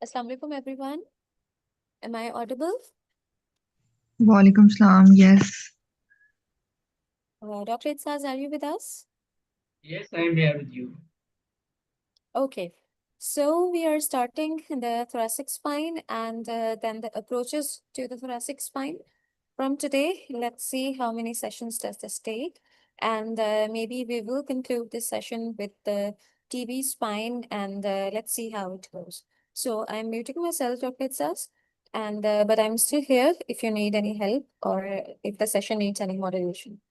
Assalamu alaikum, everyone. Am I audible? Walaikum salam. Yes. Dr. Itzaz, are you with us? Yes, I am here with you. Okay. So we are starting the thoracic spine and then the approaches to the thoracic spine. From today, let's see how many sessions does this take. And maybe we will conclude this session with the TB spine and let's see how it goes. So I'm muting myself, Dr. Itzaz, and but I'm still here if you need any help or if the session needs any moderation.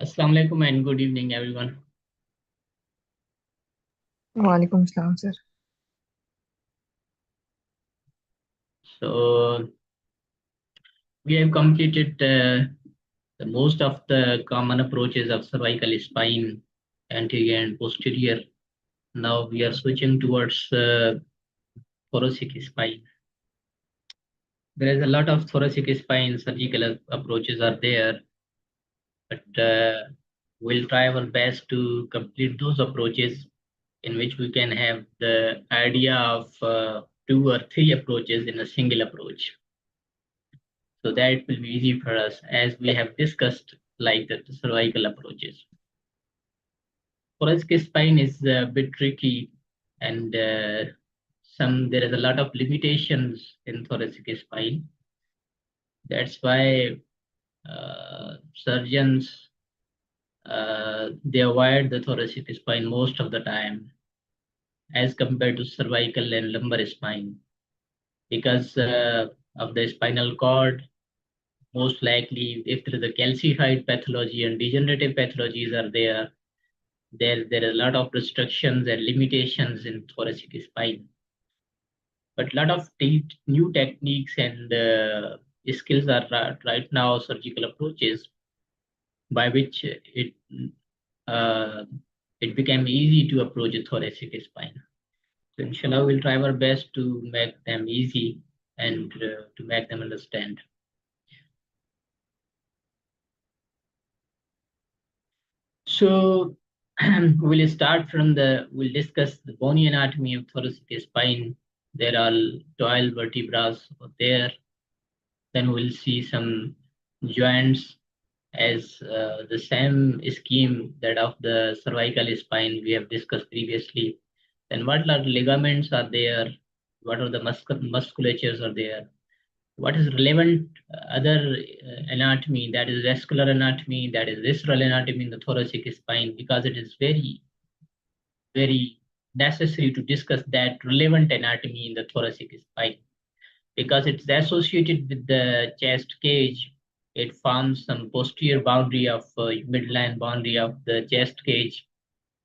Assalamu alaikum and good evening, everyone. Walaikum salam, sir. So we have completed the most of the common approaches of cervical spine, anterior and posterior. Now we are switching towards thoracic spine. There is a lot of thoracic spine surgical approaches are there, but we'll try our best to complete those approaches in which we can have the idea of 2 or 3 approaches in a single approach. So that it will be easy for us as we have discussed like the cervical approaches. Thoracic spine is a bit tricky and there is a lot of limitations in thoracic spine. That's why surgeons they avoid the thoracic spine most of the time as compared to cervical and lumbar spine because of the spinal cord. Most likely, if there is a calcified pathology and degenerative pathologies are there are a lot of restrictions and limitations in thoracic spine. But a lot of new techniques and skills are right now surgical approaches by which uh, it became easy to approach a thoracic spine. So inshallah, we'll try our best to make them easy and to make them understand. So we'll discuss the bony anatomy of thoracic spine. There are 12 vertebrae there. Then we'll see some joints as the same scheme that of the cervical spine we have discussed previously. Then what are the ligaments are there? What are the musculatures are there? What is relevant other anatomy, that is vascular anatomy, that is visceral anatomy in the thoracic spine, because it is very necessary to discuss that relevant anatomy in the thoracic spine because it's associated with the chest cage. It forms some posterior boundary of midline boundary of the chest cage,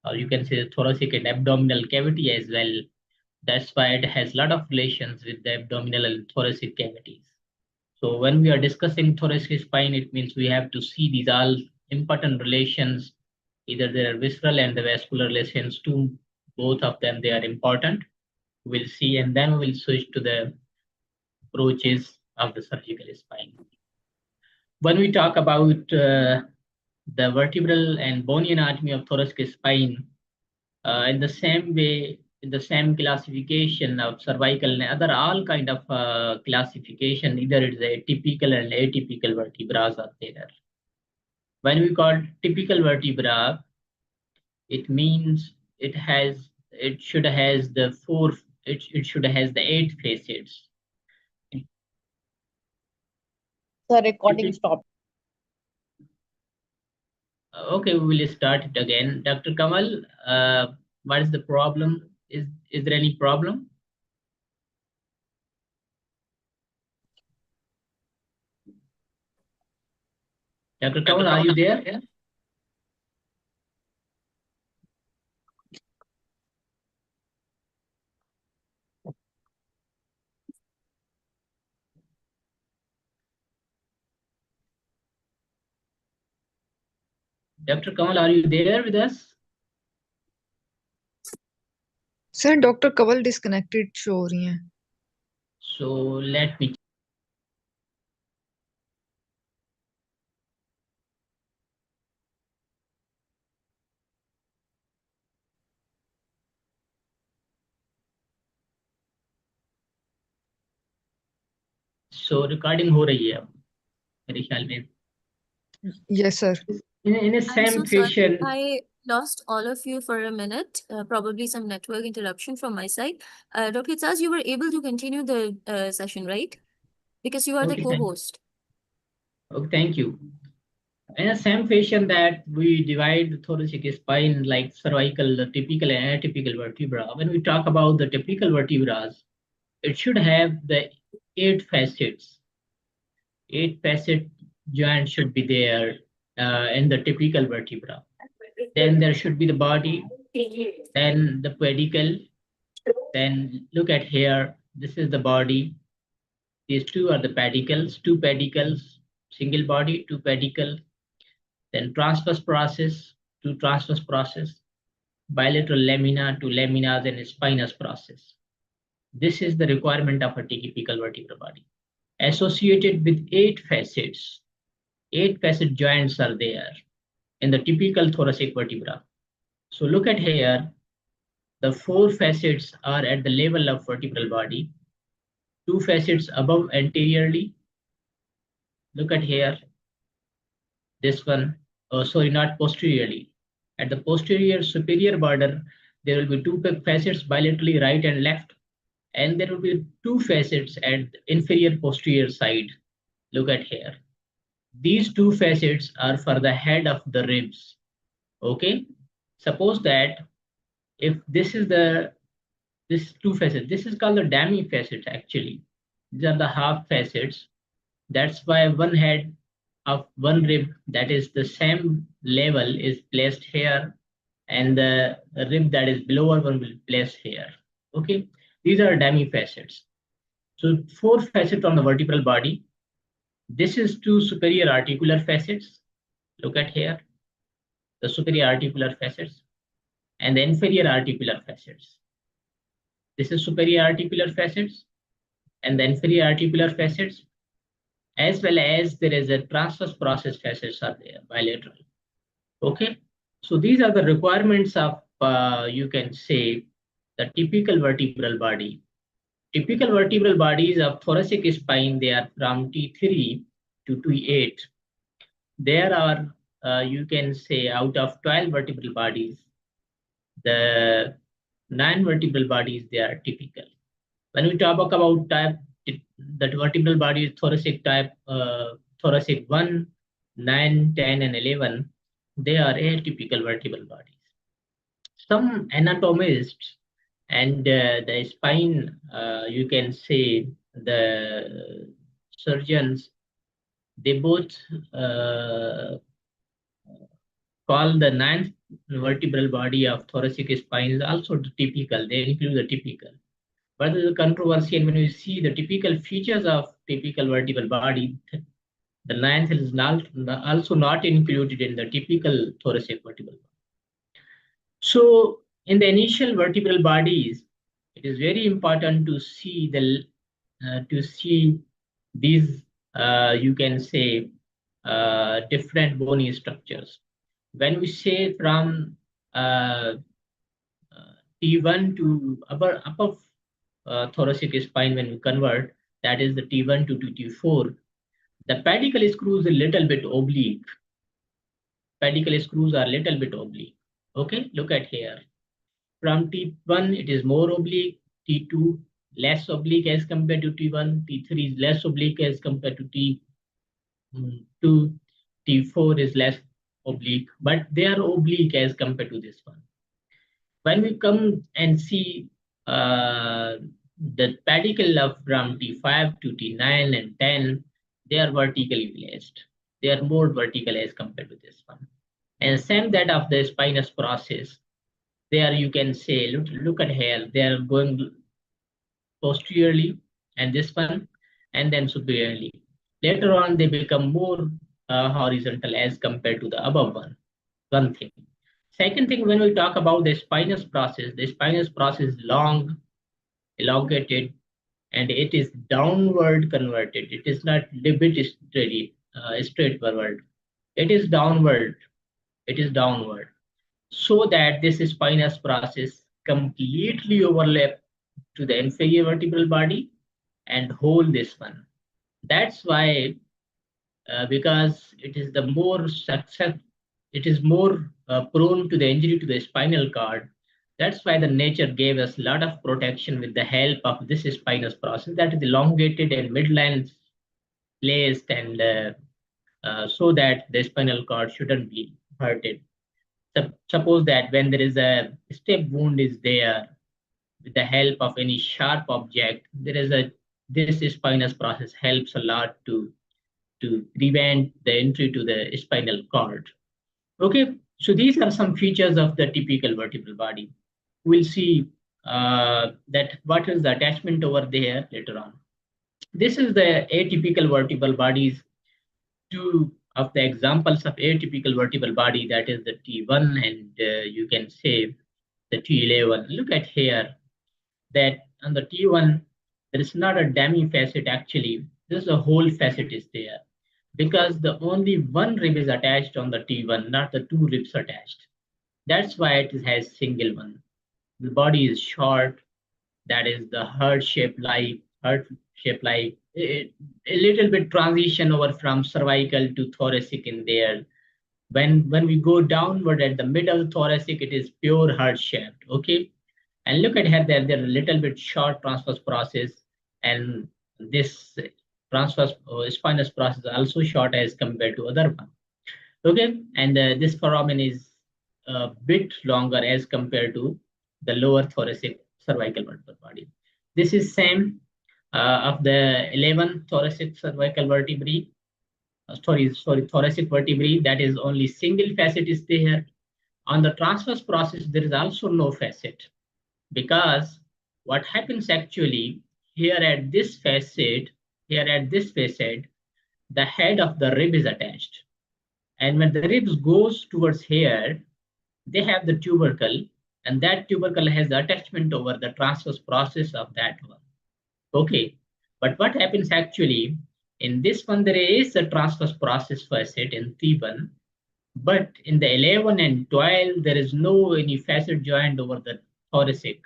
or you can say the thoracic and abdominal cavity as well. That's why it has a lot of relations with the abdominal and thoracic cavities. So when we are discussing thoracic spine, it means we have to see these all important relations. Either there are visceral and the vascular relations too. Both of them, they are important. We'll see, and then we'll switch to the approaches of the surgical spine. When we talk about the vertebral and bony anatomy of thoracic spine, in the same way, in the same classification of cervical and other all kind of classification, either it's a typical and atypical vertebrae are there. When we call typical vertebra, it means it should has the the 8 facets. The recording stopped. Okay, we will start it again. Dr. Kamal, what is the problem? Is there any problem? Dr. Kamal, are you there? Dr. Kamal, are you there with us? Sir, Dr. Kaval disconnected show रही हैं. So let me. So recording हो रही है अब मेरे ख्याल में. Yes, sir. In a I'm same so sorry. patient. I lost all of you for a minute. Probably some network interruption from my side. Dr. Itzaz, you were able to continue the session, right? Because you are the Okay, thank you. co-host. Okay, thank you. In the same fashion that we divide the thoracic spine like cervical, the typical and atypical vertebra, when we talk about the typical vertebrae, it should have the 8 facets. 8 facet joints should be there in the typical vertebra. Then there should be the body, then the pedicle. Then look at here, this is the body. These two are the pedicles, 2 pedicles, single body, 2 pedicles. Then transverse process, 2 transverse process, bilateral lamina, 2 laminas, and spinous process. This is the requirement of a typical vertebral body. Associated with 8 facets, 8 facet joints are there in the typical thoracic vertebra. So look at here, the 4 facets are at the level of vertebral body, 2 facets above anteriorly. Look at here, this one, oh, sorry, not posteriorly. At the posterior superior border, there will be 2 facets bilaterally right and left, and there will be 2 facets at the inferior posterior side. Look at here. These 2 facets are for the head of the ribs. Okay, suppose that if this is this 2 facets, this is called the demi facets actually. These are the half facets. That's why one head of one rib that is the same level is placed here, and the rib that is below one will be placed here. Okay, these are demi facets. So 4 facets on the vertebral body. This is 2 superior articular facets. Look at here, the superior articular facets and the inferior articular facets. This is superior articular facets and the inferior articular facets, as well as there is a transverse process facets are there, bilateral. Okay, so these are the requirements of, you can say, the typical vertebral body. Typical vertebral bodies of thoracic spine, they are from T3 to T8. There are, you can say, out of 12 vertebral bodies, the 9 vertebral bodies, they are typical. When we talk about type, the vertebral body is thoracic type, thoracic 1, 9, 10, and 11, they are atypical vertebral bodies. Some anatomists and the spine, you can say, the surgeons, they both call the 9th vertebral body of thoracic spine is also typical. They include the typical. But there is a controversy, and when you see the typical features of typical vertebral body, the 9th is not, also not included in the typical thoracic vertebral body. So in the initial vertebral bodies, it is very important to see these, you can say, different bony structures. When we say from T1 to upper thoracic spine, when we convert, that is the T1 to T4, the pedicle screws a little bit oblique. Pedicle screws are a little bit oblique. Okay, look at here. From T1, it is more oblique. T2, less oblique as compared to T1. T3 is less oblique as compared to T2. T4 is less oblique, but they are oblique as compared to this one. When we come and see the pedicle of from T5 to T9 and 10, they are vertically placed. They are more vertical as compared to this one. And same that of the spinous process. There you can say, look at here, they are going posteriorly, and this one, and then superiorly. Later on, they become more horizontal as compared to the above one thing. Second thing, when we talk about the spinous process is long, elongated, and it is downward converted. It is not a bit straightforward. It is downward. It is downward. So that this spinous process completely overlap to the inferior vertebral body and hold this one. That's why, because it is the more success, it is more prone to the injury to the spinal cord. That's why the nature gave us a lot of protection with the help of this spinous process that is elongated and midline placed, and so that the spinal cord shouldn't be hurted. Suppose that when there is a step wound is there, with the help of any sharp object, there is a this spinous process helps a lot to prevent the entry to the spinal cord. Okay, so these are some features of the typical vertebral body. We'll see that what is the attachment over there later on. This is the atypical vertebral bodies. Two of the examples of atypical vertebral body, that is the T1 and you can say the T11. Look at here that on the T1, there is not a demifacet actually. This is a whole facet is there because the only one rib is attached on the T1, not the two ribs attached. That's why it has single one. The body is short, that is the heart shape like a little bit transition over from cervical to thoracic in there. When we go downward at the mid of the thoracic, it is pure heart shaped. Okay, and look at here, they're a little bit short transverse process, and this transverse spinous process also short as compared to other one. Okay, and this foramen is a bit longer as compared to the lower thoracic cervical vertebral body. This is same of the 11 thoracic cervical vertebrae. Thoracic vertebrae, that is only single facet is there. On the transverse process, there is also no facet, because what happens actually here at this facet, the head of the rib is attached. And when the ribs goes towards here, they have the tubercle, and that tubercle has the attachment over the transverse process of that one. Okay, but what happens actually in this one, there is a transverse process facet in T1, but in the 11 and 12, there is no any facet joint over the thoracic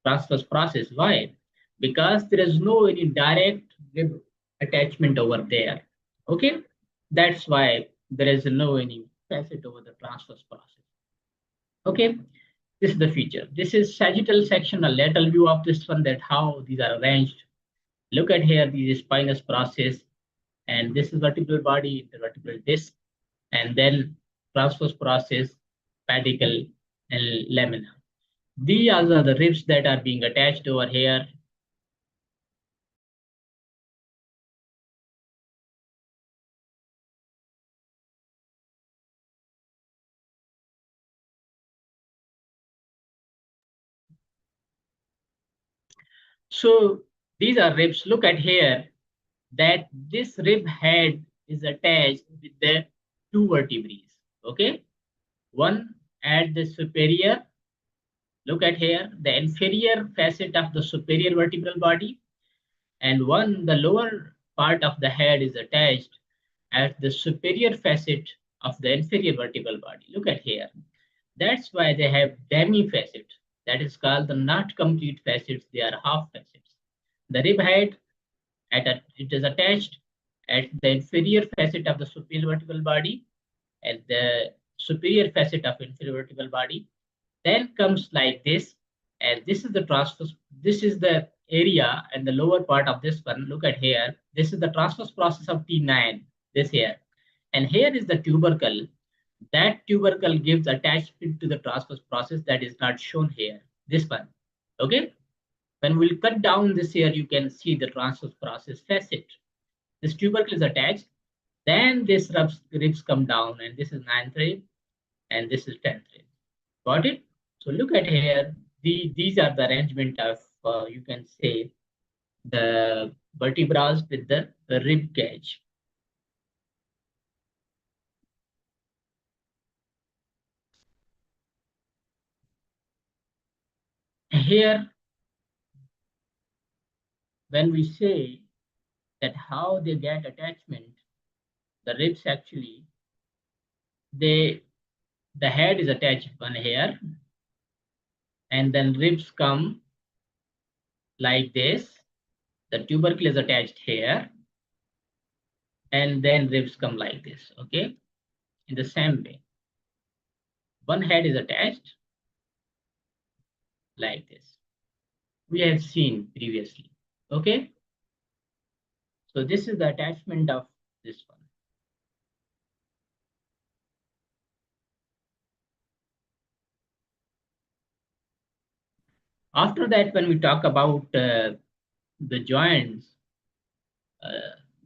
transverse process. Why? Because there is no any direct rib attachment over there. Okay, that's why there is no any facet over the transverse process. Okay, this is the feature. This is sagittal section, a lateral view of this one, that how these are arranged. Look at here, this is spinous process, and this is vertebral body, the vertebral disc, and then transverse process, pedicle, and lamina. These are the ribs that are being attached over here. So these are ribs. Look at here that this rib head is attached with the two vertebrae. Okay, one at the superior. Look at here, the inferior facet of the superior vertebral body, and one, the lower part of the head is attached at the superior facet of the inferior vertebral body. Look at here. That's why they have demifacet. That is called the not complete facets. They are half facets. The rib head, it is attached at the inferior facet of the superior vertebral body, and the superior facet of inferior vertebral body. Then comes like this, and this is the transverse. This is the area and the lower part of this one. Look at here. This is the transverse process of T9. This here, and here is the tubercle. That tubercle gives attachment to the transverse process that is not shown here. This one. Okay. When we'll cut down this here, you can see the transverse process facet. This tubercle is attached. Then this ribs come down, and this is 9th rib, and this is 10th rib. Got it? So look at here. These are the arrangement of, you can say, the vertebrae with the rib cage. Here, when we say that how they get attachment, the ribs actually, the head is attached one here, and then ribs come like this. The tubercle is attached here, and then ribs come like this. Okay, in the same way, one head is attached like this. We have seen previously. Okay, so this is the attachment of this one. After that, when we talk about the joints,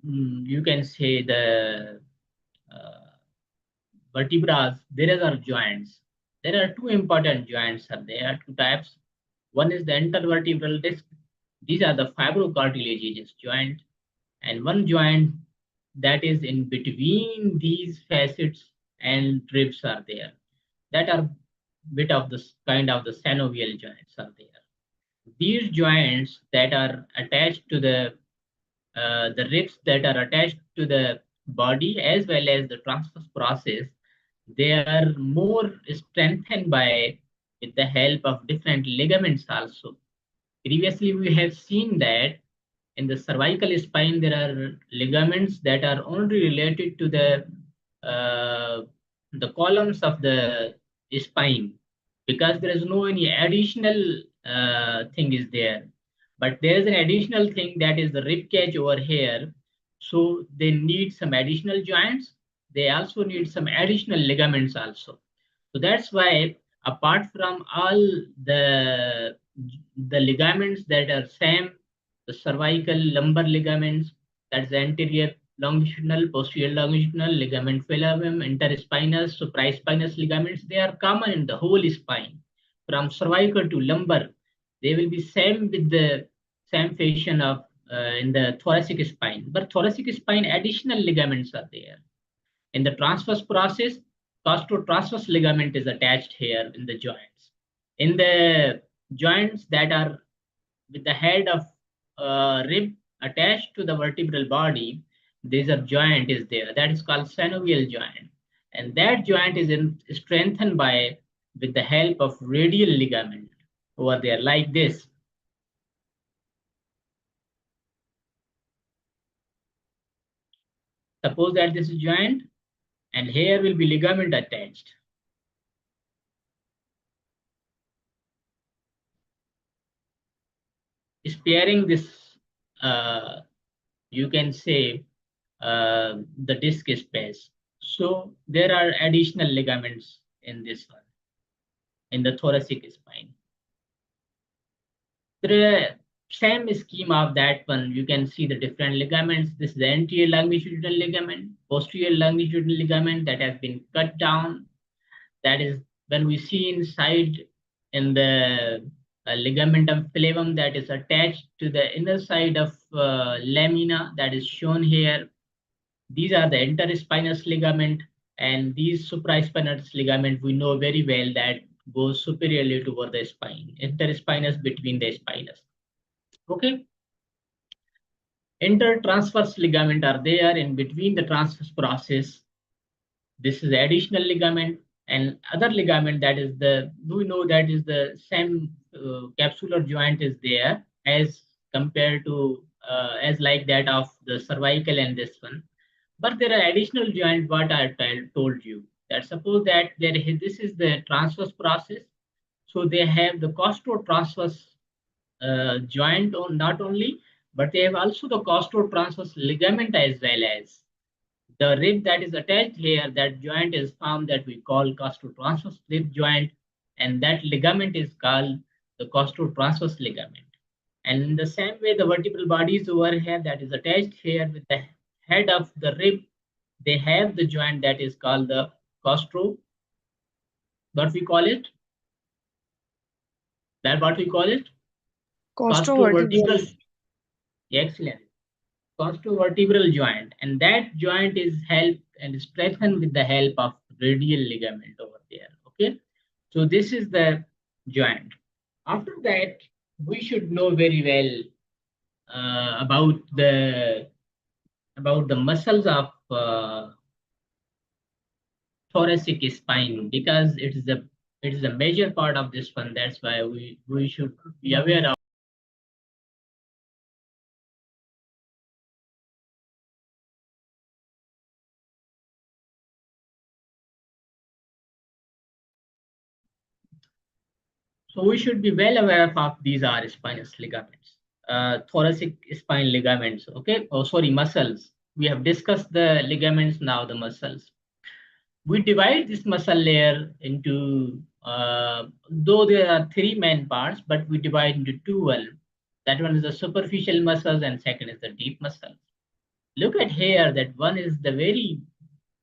you can say the vertebrae, there are joints. There are two important joints are there, two types. One is the intervertebral disc. These are the fibrocartilaginous joint, and one joint that is in between these facets and ribs are there. That are bit of this kind of the synovial joints are there. These joints that are attached to the ribs that are attached to the body as well as the transverse process, they are more strengthened by with the help of different ligaments also. Previously, we have seen that in the cervical spine, there are ligaments that are only related to the columns of the spine because there is no any additional thing is there. But there is an additional thing that is the rib cage over here. So they need some additional joints. They also need some additional ligaments also. So that's why apart from all the ligaments that are same, the cervical lumbar ligaments, that's the anterior longitudinal, posterior longitudinal, ligament filarium, interspinous, supraspinous ligaments, they are common in the whole spine. From cervical to lumbar, they will be same with the same fashion of in the thoracic spine. But thoracic spine, additional ligaments are there. In the transverse process, costotransverse ligament is attached here in the joints. In the joints that are with the head of rib attached to the vertebral body, this a joint is there. That is called synovial joint. And that joint is strengthened by with the help of radial ligament over there like this. Suppose that this is joint and here will be ligament attached. Sparing this, you can say, the disc space. So there are additional ligaments in this one, in the thoracic spine. The same schema of that one, you can see the different ligaments. This is the anterior longitudinal ligament, posterior longitudinal ligament that has been cut down. That is when we see inside in the ligamentum flavum that is attached to the inner side of lamina that is shown here. These are the interspinous ligament and these supraspinous ligament we know very well that goes superiorly toward the spine. Interspinous between the spinous. Okay. Intertransverse ligament are there in between the transverse process. This is the additional ligament and other ligament that is the, we know that is the same capsular joint is there as compared to as like that of the cervical and this one. But there are additional joints what I told you that suppose that this is the transverse process. So they have the costotransverse joint on not only, but they have also the costotransverse ligament as well as the rib that is attached here, that joint is found that we call costotransverse rib joint, and that ligament is called the costotransverse ligament. And in the same way, the vertebral bodies over here that is attached here with the head of the rib, they have the joint that is called the costro. What we call it? That what we call it? Costovertebral. Excellent. Costovertebral joint, and that joint is helped and strengthened with the help of radial ligament over there. Okay, so this is the joint. After that, we should know very well about the muscles of thoracic spine because it is a major part of this one. That's why we should be aware of. So we should be well aware of these are spinous ligaments, thoracic spine ligaments. Okay, oh sorry, muscles. We have discussed the ligaments, now the muscles. We divide this muscle layer into, though there are three main parts, but we divide into two. One, that one is the superficial muscles, and second is the deep muscles. Look at here, that one is the very,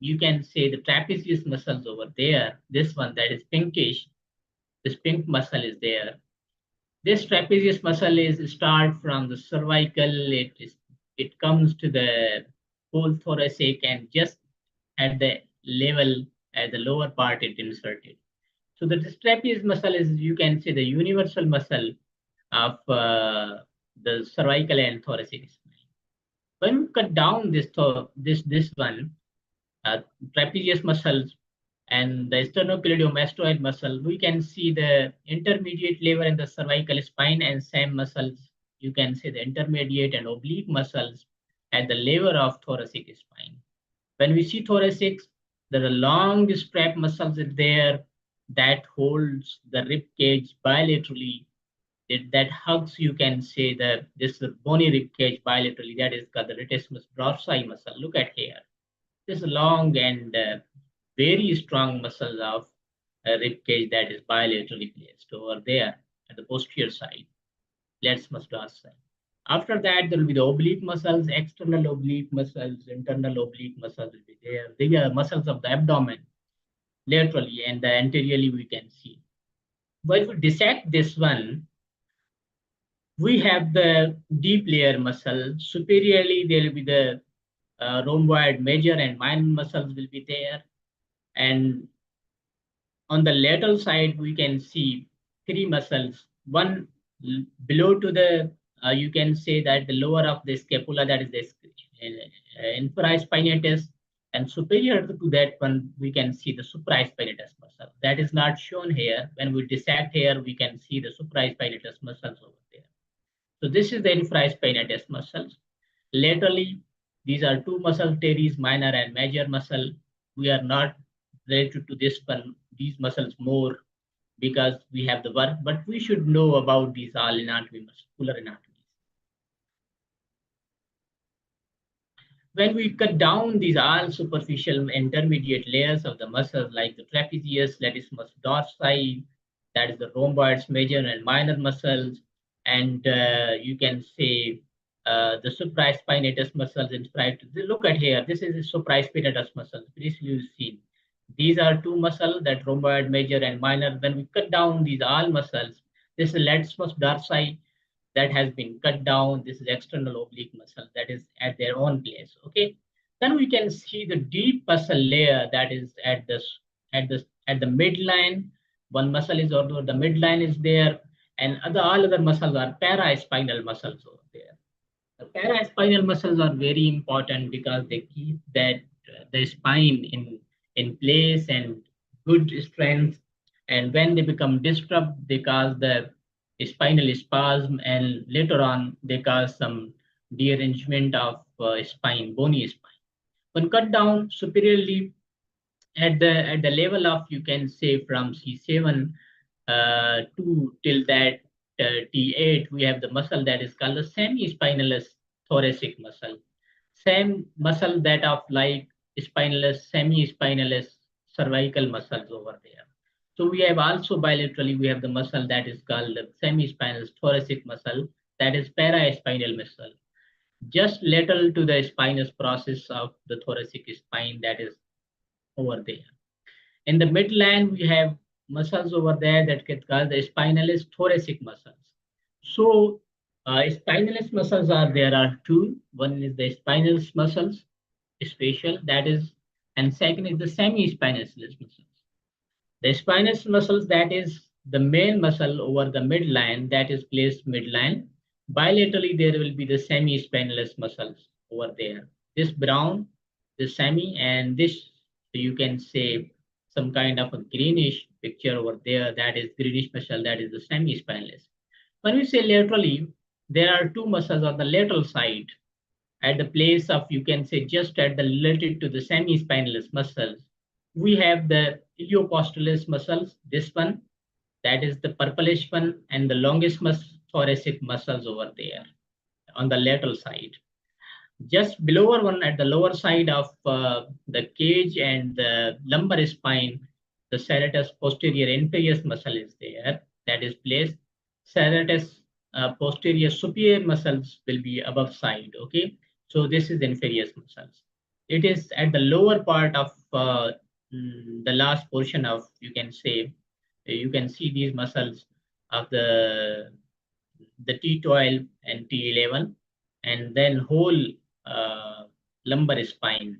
you can say the trapezius muscles over there. This one that is pinkish, this pink muscle is there. This trapezius muscle is start from the cervical. It comes to the whole thoracic, and just at the level at the lower part it inserted. So the trapezius muscle is, you can say, the universal muscle of the cervical and thoracic spine. When we cut down this one, trapezius muscles and the sternocleidomastoid muscle, we can see the intermediate lever in the cervical spine, and same muscles, you can see the intermediate and oblique muscles at the lever of thoracic spine. When we see thoracic, there are long strap muscles there that holds the rib cage bilaterally. That hugs, you can say, this bony rib cage bilaterally. That is called the latissimus dorsi muscle. Look at here. This long and very strong muscle of rib cage that is bilaterally placed over there at the posterior side, latissimus dorsi. After that, there will be the oblique muscles, external oblique muscles, internal oblique muscles will be there. They are muscles of the abdomen, laterally, and the anteriorly we can see. But if we dissect this one, we have the deep layer muscle. Superiorly, there will be the rhomboid major and minor muscles will be there. And on the lateral side, we can see three muscles. One below to the, you can say that the lower of the scapula, that is the infraspinatus, and superior to that one, we can see the supraspinatus muscle. That is not shown here. When we dissect here, we can see the supraspinatus muscles over there. So this is the infraspinatus muscles. Laterally, these are two muscle teres, minor and major muscle. We are not related to this one, these muscles more, because we have the work, but we should know about these all anatomy, muscular anatomies. When we cut down these all superficial intermediate layers of the muscles like the trapezius, latissimus dorsi, that is the rhomboids, major and minor muscles, and you can say the supraspinatus muscles. Look at here, this is the supraspinatus muscles. Please you see. These are two muscles, that rhomboid major and minor. When we cut down these all muscles, this is latissimus dorsi that has been cut down. This is external oblique muscle that is at their own place. Okay. Then we can see the deep muscle layer that is at the midline. One muscle is over the midline is there, and all other muscles are paraspinal muscles over there. The paraspinal muscles are very important because they keep that the spine in place and good strength. And when they become disturbed, they cause the spinal spasm, and later on they cause some dearrangement of spine, bony spine. When cut down superiorly at the level of, you can say, from C7 to till that T8, we have the muscle that is called the semi-spinalis thoracic muscle. Same muscle that of like spinalus, semi-spinalis cervical muscles over there. So we have also bilaterally, we have the muscle that is called the semi-spinal thoracic muscle, that is paraspinal muscle. Just lateral to the spinous process of the thoracic spine, that is over there. In the midline, we have muscles over there that get called the spinalis thoracic muscles. So spinalis muscles there are two. One is the spinalis muscles, spatial, that is, and second is the semi-spinalis muscles. The spinous muscles, that is the main muscle over the midline, that is placed midline. Bilaterally, there will be the semi-spinalis muscles over there. This brown, the semi, and this, you can say, some kind of a greenish picture over there, that is greenish muscle, that is the semi-spinalis. When we say laterally, there are two muscles on the lateral side at the place of, you can say, just at the related to the semi-spinalis muscles. We have the iliopostelis muscles, this one, That is the purplish one and the longest thoracic muscles over there on the lateral side. Just below one at the lower side of the cage and the lumbar spine, the serratus posterior inferior muscle is there. That is placed. Serratus posterior superior muscles will be above side. Okay, so this is inferior muscles. It is at the lower part of the last portion of, you can say, you can see these muscles of the T12 and T11, and then whole lumbar spine.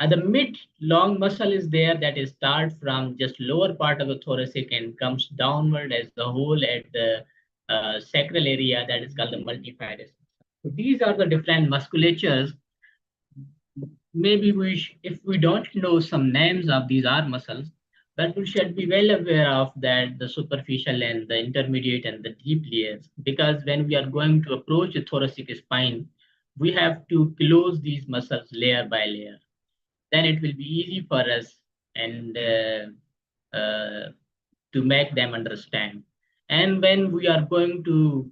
And the mid long muscle is there that is start from just lower part of the thoracic and comes downward as the whole at the sacral area, that is called the multifidus. So these are the different musculatures. Maybe if we don't know some names of these arm muscles, but we should be well aware of that the superficial and the intermediate and the deep layers, because when we are going to approach the thoracic spine, we have to close these muscles layer by layer. Then it will be easy for us and to make them understand. And when we are going to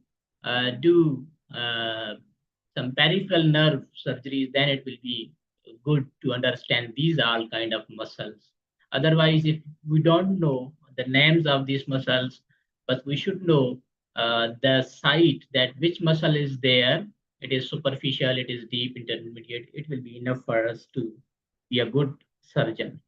do some peripheral nerve surgeries, then it will be good to understand these all kind of muscles. Otherwise, if we don't know the names of these muscles, but we should know the site that which muscle is there, it is superficial, it is deep, intermediate, it will be enough for us to be a good surgeon.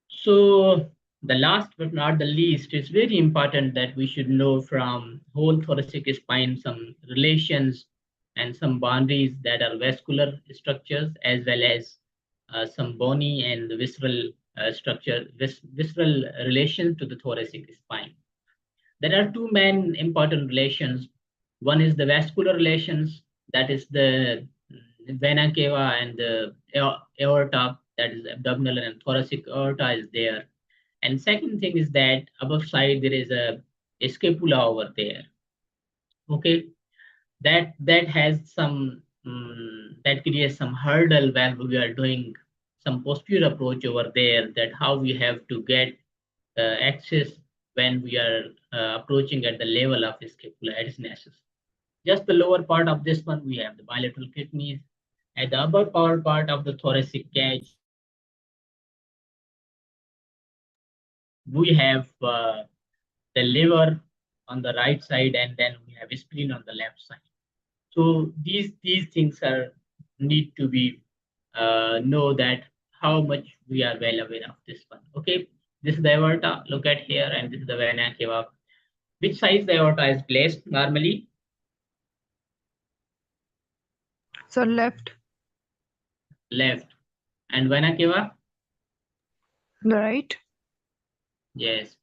So the last but not the least, it's very important that we should know from whole thoracic spine some relations and some boundaries that are vascular structures, as well as some bony and visceral structure, visceral relation to the thoracic spine. There are two main important relations. One is the vascular relations, that is the vena cava and the aorta, that is abdominal and thoracic aorta is there. And second thing is that above side there is a scapula over there. Okay, that has some that creates some hurdle when we are doing some posterior approach over there, that how we have to get access when we are approaching at the level of scapula necessary. Just the lower part of this one, we have the bilateral kidneys. At the upper part of the thoracic cage, we have the liver on the right side, and then we have spleen on the left side. So these things are need to be know that how much we are well aware of this one. Okay, this is the aorta. Look at here, and this is the vena cava. Which side the aorta is placed normally? So left. Left. And vena cava? Right. Yes.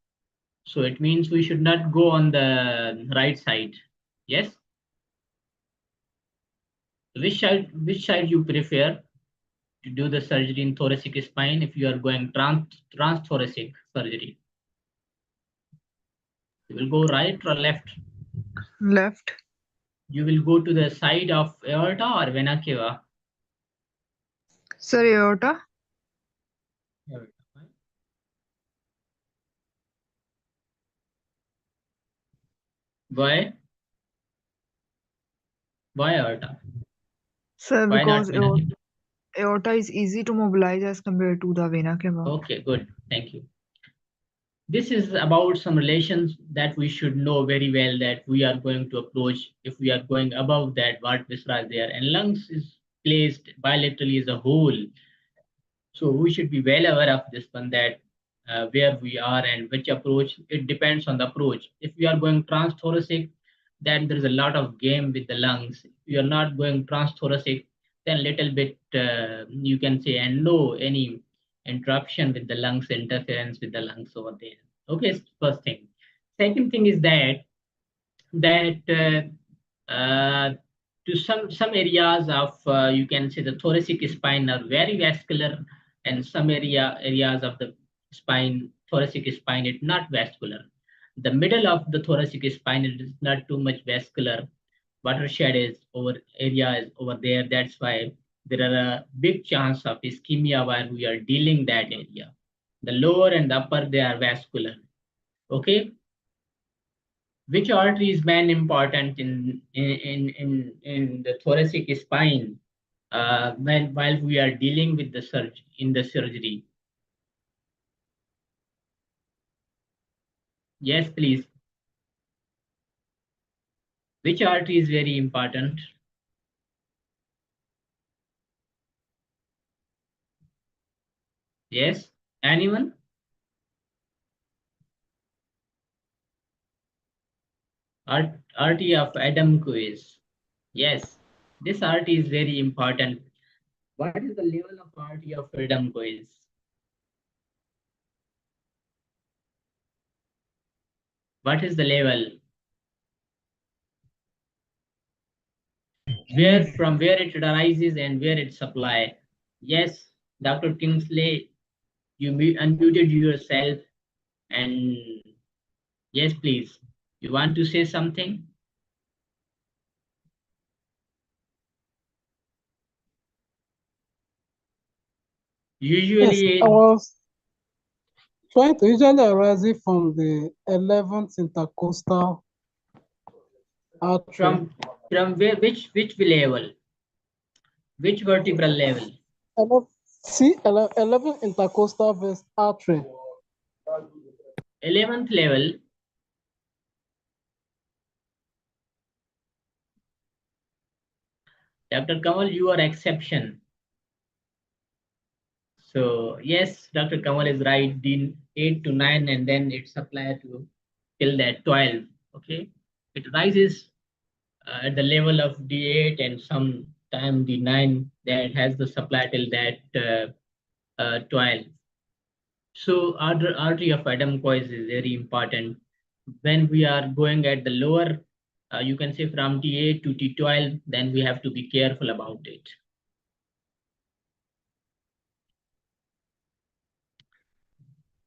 So it means we should not go on the right side. Yes. Which side you prefer to do the surgery in thoracic spine if you are going transthoracic surgery? You will go right or left? Left. You will go to the side of aorta or vena cava? Sir, aorta. Why? Why aorta? Sir, Why not because vena cava? aorta is easy to mobilize as compared to the vena cava. Okay, good. Thank you. This is about some relations that we should know very well, that we are going to approach if we are going above that, what viscera is there, and lungs is placed bilaterally as a whole. So we should be well aware of this one, that where we are and which approach. It depends on the approach. If we are going transthoracic, then there is a lot of game with the lungs. If you are not going transthoracic, then little bit you can say, and no any interruption with the lungs, interference with the lungs over there. Okay, first thing. Second thing is that to some areas of you can say the thoracic spine are very vascular, and some areas of the spine, thoracic spine, it's not vascular. The middle of the thoracic spine is not too much vascular. Watershed is over area is over there. That's why there are a big chance of ischemia while we are dealing that area. The lower and the upper, they are vascular. Okay. Which artery is main important in the thoracic spine while we are dealing with the surgery? Yes, please. Which artery is very important? Yes, anyone? Artery of Adam quiz. Yes, this artery is very important. What is the level of artery of Adam quiz? What is the level? From where it arises and where it supply? Yes, Dr. Kingsley, you unmuted yourself, and yes, please. You want to say something? Usually, Yes, I was trying to usually arising from the 11th intercostal artery. from where, which level? Which vertebral level? 11th intercostal artery. 11th level. Dr. Kamal, you are exception. So yes, Dr. Kamal is right. The 8 to 9, and then it's applied to till that 12. Okay, it rises at the level of D8 and sometime D9. That has the supply till that 12. So artery of Adam coils is very important. When we are going at the lower, you can say from T8 to T12, then we have to be careful about it.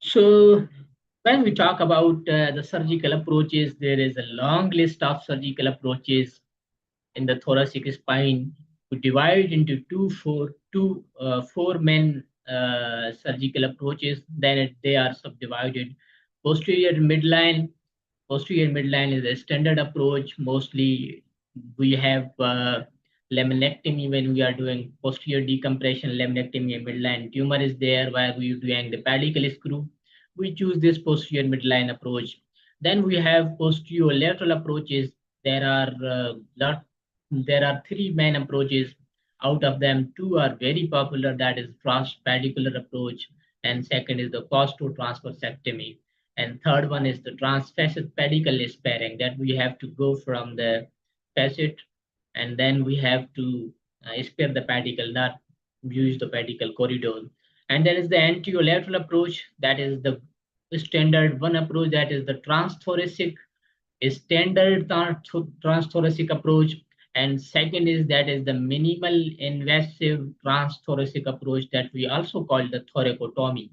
So when we talk about the surgical approaches, there is a long list of surgical approaches in the thoracic spine. We divide into four main surgical approaches. Then they are subdivided. Posterior midline. Posterior midline is a standard approach. Mostly we have laminectomy when we are doing posterior decompression, laminectomy and midline tumor is there where we are doing the pedicle screw. We choose this posterior midline approach. Then we have posterior lateral approaches. There are three main approaches. Out of them, two are very popular. That is transpedicular approach, and second is the costotransversectomy, and third one is the transfacet pedicle sparing, that we have to go from the facet and then we have to spare the pedicle, not use the pedicle corridor. And there is the anterolateral approach, that is the standard one approach, that is the transthoracic standard transthoracic approach, and second is that is the minimal invasive transthoracic approach that we also call the thoracotomy.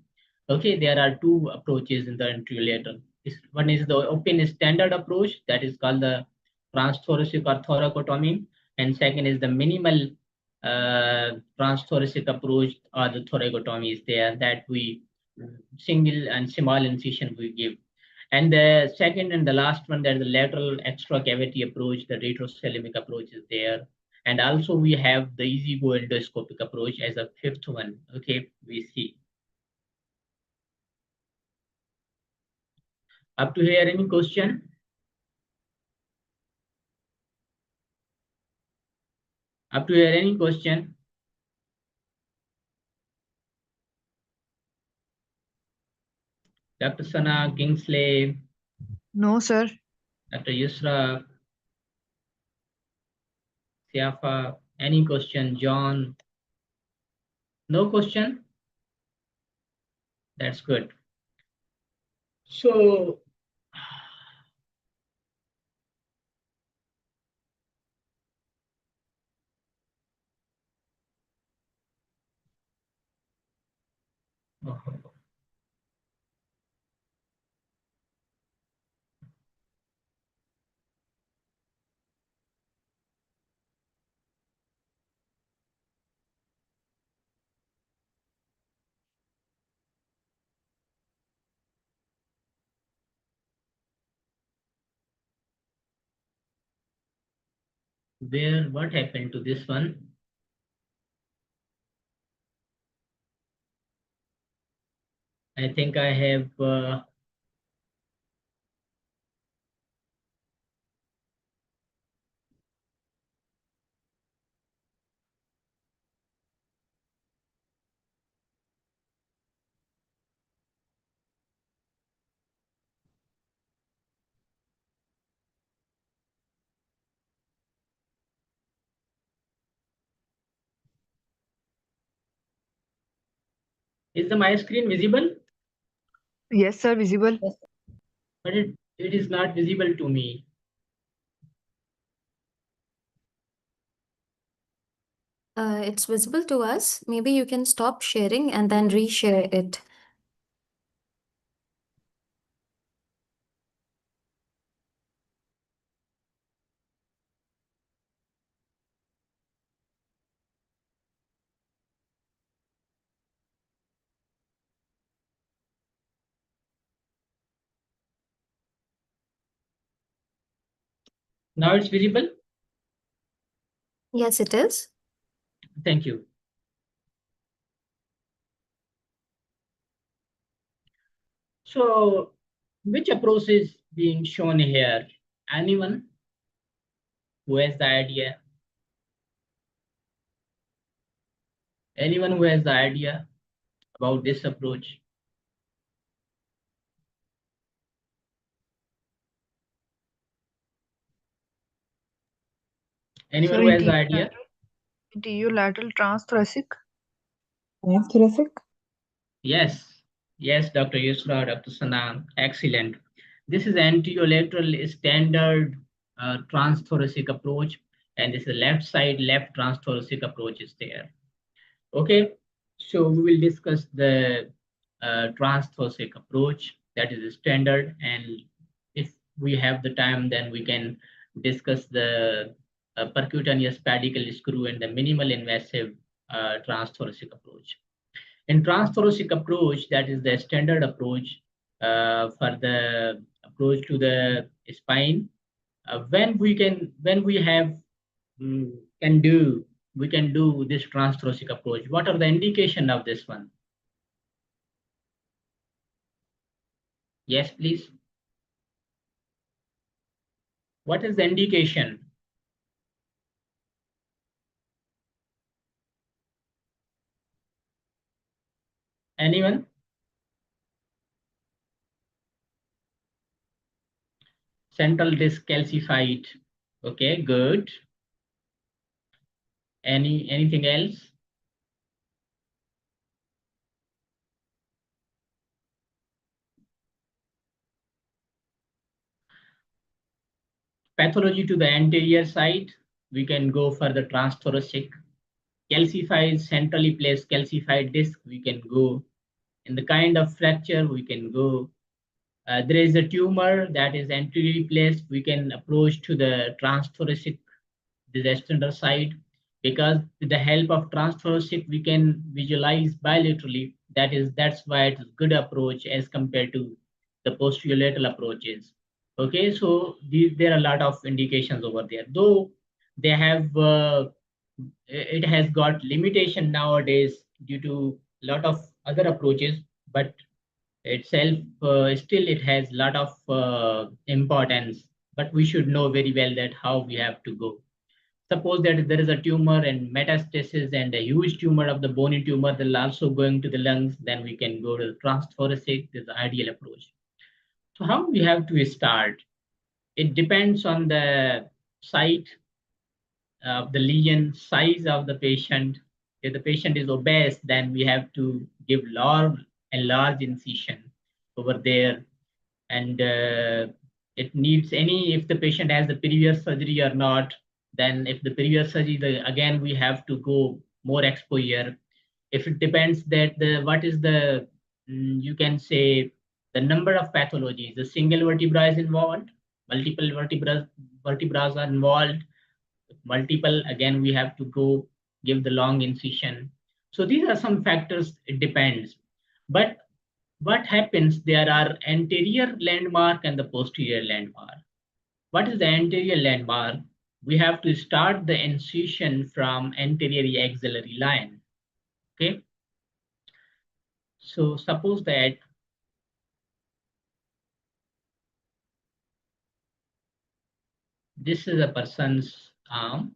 Okay, there are two approaches in the anterolateral. One is the open standard approach, that is called the transthoracic or thoracotomy, and second is the minimal transthoracic approach or the thoracotomy is there, that we single and small incision we give. And the second and the last one, that is the lateral extra cavity approach, the retrocellumic approach is there. And also we have the easy go endoscopic approach as a fifth one. Okay, we see. Up to here, any question? Up to here, any question? Dr. Sana, Kingsley, No, sir. Dr. Yusra, Siafa, any question? John? No question? That's good. So, what happened to this one? I think I have is my screen visible? Yes, sir, visible. Yes. But it is not visible to me. It's visible to us. Maybe you can stop sharing and then reshare it. Now it's visible. Yes, it is. Thank you. So, which approach is being shown here? Anyone who has the idea? Anyone who has the idea about this approach? Anyone Sir, who has the idea? anterolateral transthoracic. Thoracic? Yes, yes, Dr. Yusra, Dr. Sanan, excellent. This is anterolateral standard transthoracic approach, and this is left side, left transthoracic approach is there. Okay, so we will discuss the transthoracic approach that is standard, and if we have the time, then we can discuss the percutaneous pedicle screw and the minimal invasive transthoracic approach. In transthoracic approach, that is the standard approach for the approach to the spine. When we have can do we can do this transthoracic approach. What are the indication of this one? Yes, please. What is the indication? Anyone? Central disc calcified. Okay, good. Anything else? Pathology to the anterior side, we can go for the transthoracic. Calcified, centrally placed calcified disc, we can go. In the kind of fracture, we can go. There is a tumor that is anteriorly placed, we can approach to the transthoracic, the external side, because with the help of transthoracic, we can visualize bilaterally. That's why it's a good approach as compared to the posterior approaches. Okay, so there are a lot of indications over there, though they have it has got limitation nowadays due to a lot of other approaches, but itself still it has a lot of importance, but we should know very well that how we have to go. Suppose that there is a tumor and metastasis and a huge tumor of the bony tumor that will also going to the lungs, then we can go to the transthoracic. This is the ideal approach. So how we have to start? It depends on the site of the lesion, size of the patient. If the patient is obese, then we have to give large incision over there, and it needs any, if the patient has the previous surgery or not, then if the previous surgery, again we have to go more exposure. If it depends that the what is the you can say the number of pathologies, the single vertebra is involved, multiple vertebrae are involved, multiple, again we have to go give the long incision. So these are some factors, it depends. But what happens, there are anterior landmark and the posterior landmark. What is the anterior landmark? we have to start the incision from anterior axillary line. Okay. So suppose that this is a person's arm.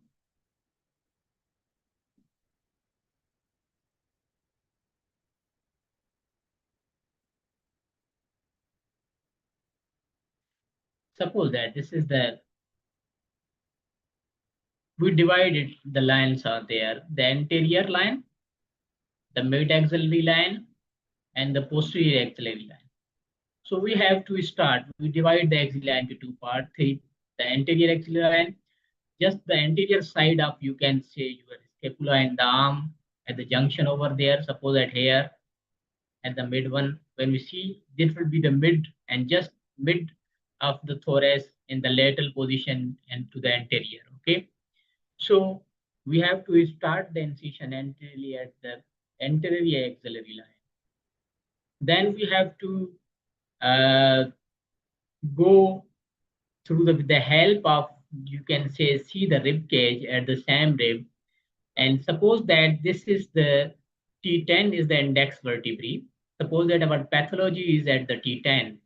Suppose that this is we divided, the lines are there, the anterior line, the mid axillary line, and the posterior axillary line. So we have to start, we divide the axillary line into two parts. The anterior axillary line, just the anterior side of, you can say, your scapula and the arm at the junction over there, suppose at here, at the mid one, when we see, this will be the mid and just mid of the thorax in the lateral position and to the anterior. Okay. So we have to start the incision anteriorly at the anterior axillary line. Then we have to go through the help of, you can say, see the rib cage at the same rib. And suppose that this is the T10 is the index vertebrae. Suppose that our pathology is at the T10.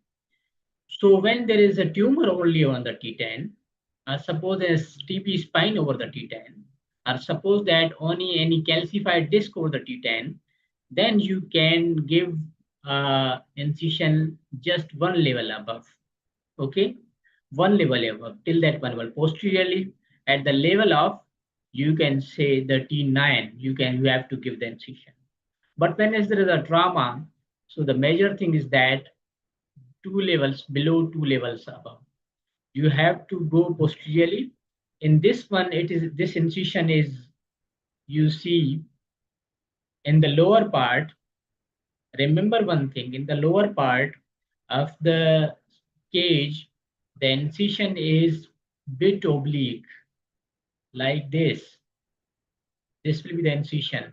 So when there is a tumor only on the T10, suppose there's TB spine over the T10, or suppose that only any calcified disc over the T10, then you can give incision just one level above. Okay, one level above, till that one level posteriorly at the level of, you can say, the T9, you have to give the incision. But when there is a trauma, so the major thing is that two levels below, two levels above, you have to go posteriorly. In this one, it is, this incision is, you see, in the lower part. Remember one thing, in the lower part of the cage, the incision is bit oblique, like this. This will be the incision.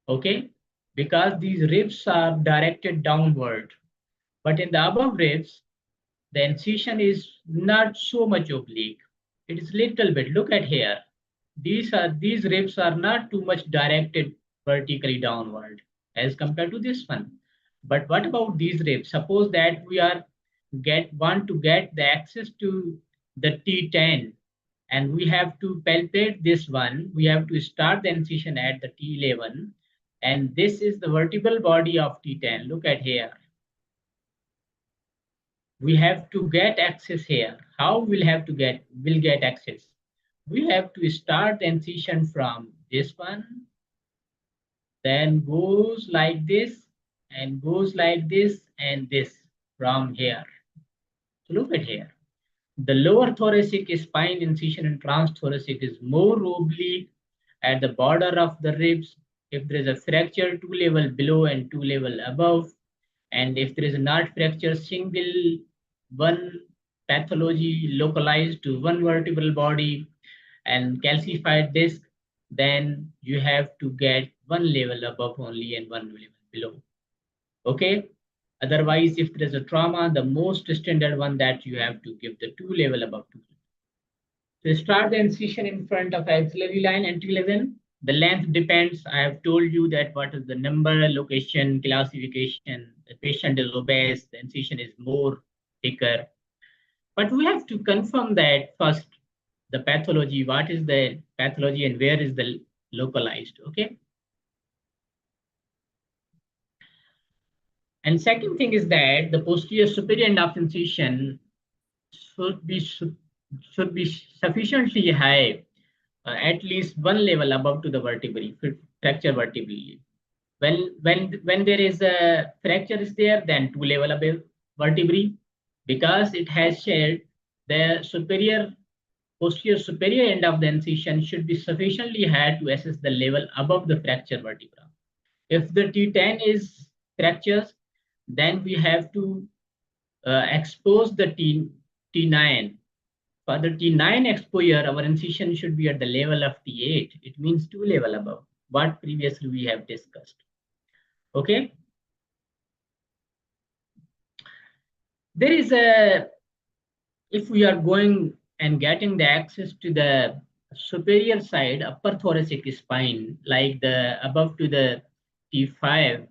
Okay, because these ribs are directed downward, but in the above ribs, the incision is not so much oblique. It is little bit. Look at here. These ribs are not too much directed vertically downward as compared to this one. But what about these ribs? Suppose that we want to get the access to the T10, and we have to palpate this one. We have to start the incision at the T11, and this is the vertebral body of T10. Look at here. We have to get access here. How we'll get access? We have to start the incision from this one, then goes like this, and goes like this, and this from here. So look at here. The lower thoracic spine incision and transthoracic is more oblique at the border of the ribs. If there is a fracture, two level below and two level above, and if there is not fracture, single one pathology localized to one vertebral body and calcified disc, then you have to get one level above only and one level below. Okay. Otherwise, if there is a trauma, the most standard one that you have to give the two level above two. So start the incision in front of axillary line and T11. The length depends. I have told you that what is the number, location, classification. The patient is obese, the incision is more thicker. But we have to confirm that first, the pathology, what is the pathology and where is the localized, okay? And second thing is that the posterior superior end of incision should be sufficiently high, at least one level above to the vertebrae, fracture vertebrae. When there is a fracture is there, then two level above vertebrae, because it has shared the posterior superior end of the incision should be sufficiently high to assess the level above the fracture vertebra. If the T10 is fractures, then we have to expose the T9. For the T9 exposure, our incision should be at the level of T8. It means two level above what previously we have discussed. Okay. There is a, if we are going and getting the access to the superior side, upper thoracic spine, like the above to the T5,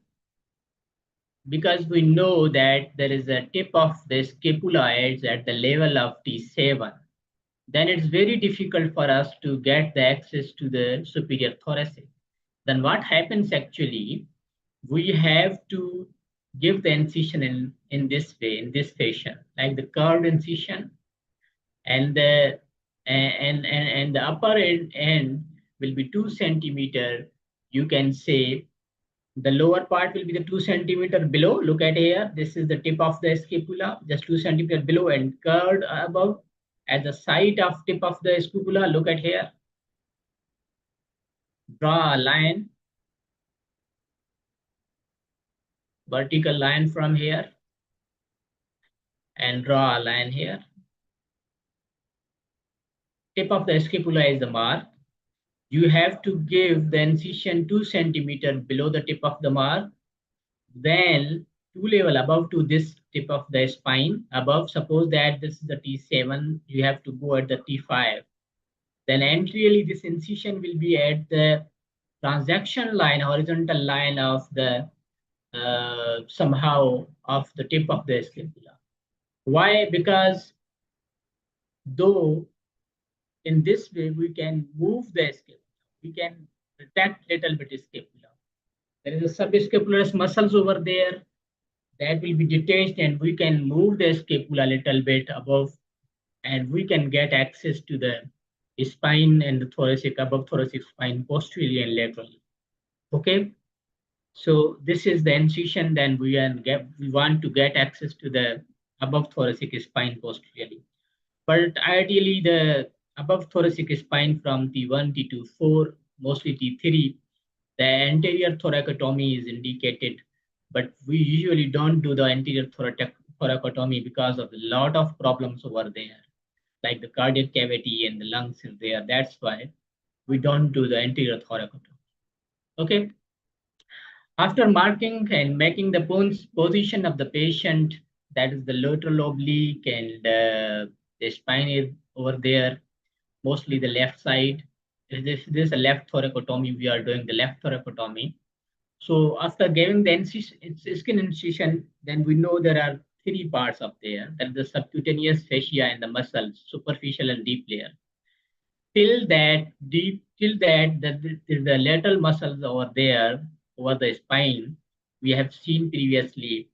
because we know that there is a tip of the scapula at the level of T7, then it's very difficult for us to get the access to the superior thoracic. Then what happens actually, we have to give the incision in this way, in this fashion, like the curved incision, and the upper end will be 2 centimeter. You can say the lower part will be the 2 centimeter below. Look at here. This is the tip of the scapula, just 2 centimeter below and curved above. At the side of tip of the scapula, look at here. Draw a line, vertical line from here, and draw a line here. Tip of the scapula is the mark. You have to give the incision 2 centimeter below the tip of the mark. Then 2 level above to this tip of the spine. Above, suppose that this is the T7, you have to go at the T5. Then anteriorly, this incision will be at the transaction line, horizontal line of the somehow of the tip of the scapula. Why? Because though in this way we can move the scapula, we can retract little bit scapula. There is a subscapularis muscles over there that will be detached, and we can move the scapula a little bit above, and we can get access to the spine and the thoracic, above thoracic spine, posteriorly and laterally. Okay, so this is the incision. Then we want to get access to the above thoracic spine posteriorly. But ideally, the above thoracic spine from T1, T2, 4, mostly T3, the anterior thoracotomy is indicated, but we usually don't do the anterior thoracotomy because of a lot of problems over there, like the cardiac cavity and the lungs is there. That's why we don't do the anterior thoracotomy. Okay. After marking and making the position of the patient, that is the lateral oblique, and the spine is over there, mostly the left side. This is a left thoracotomy. We are doing the left thoracotomy. So after giving the skin incision, then we know there are 3 parts up there. That is the subcutaneous fascia and the muscles, superficial and deep layer. Till that the lateral muscles over there, over the spine, we have seen previously.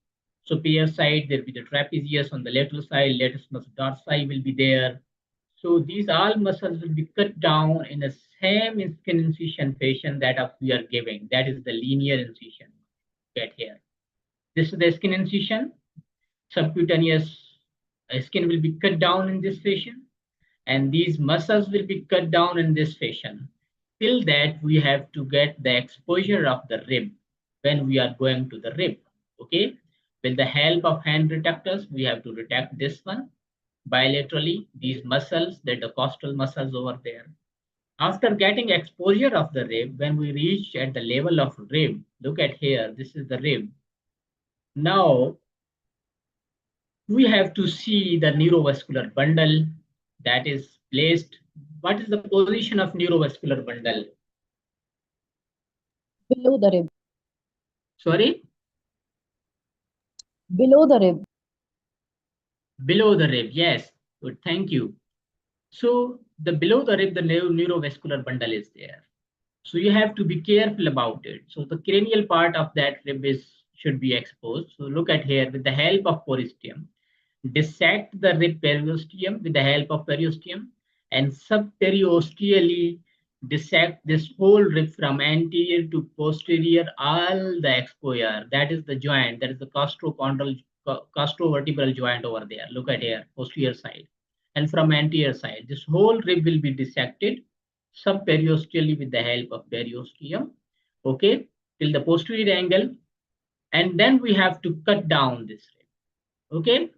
Superior side, there will be the trapezius. On the lateral side, latissimus muscle dorsi will be there. So these all muscles will be cut down in the same skin incision fashion that we are giving. That is the linear incision. Get here. This is the skin incision. Subcutaneous skin will be cut down in this fashion, and these muscles will be cut down in this fashion. Till that, we have to get the exposure of the rib when we are going to the rib. Okay. With the help of hand retractors, we have to retract this one bilaterally, these muscles, that the costal muscles over there. After getting exposure of the rib, when we reach at the level of rib, look at here, this is the rib. Now, we have to see the neurovascular bundle that is placed. What is the position of neurovascular bundle? Below the rib. Sorry? Below the rib. Below the rib, yes. Good, thank you. So the below the rib, the neurovascular bundle is there. So you have to be careful about it. So the cranial part of that rib should be exposed. So look at here, with the help of periosteum, dissect the rib periosteum with the help of periosteum, and subperiosteally dissect this whole rib from anterior to posterior, all the exposure. That is the joint, that is the castrovertebral joint over there. Look at here, posterior side. And from anterior side, this whole rib will be dissected subperiosteally with the help of periosteum, okay, till the posterior angle. And then we have to cut down this rib, okay.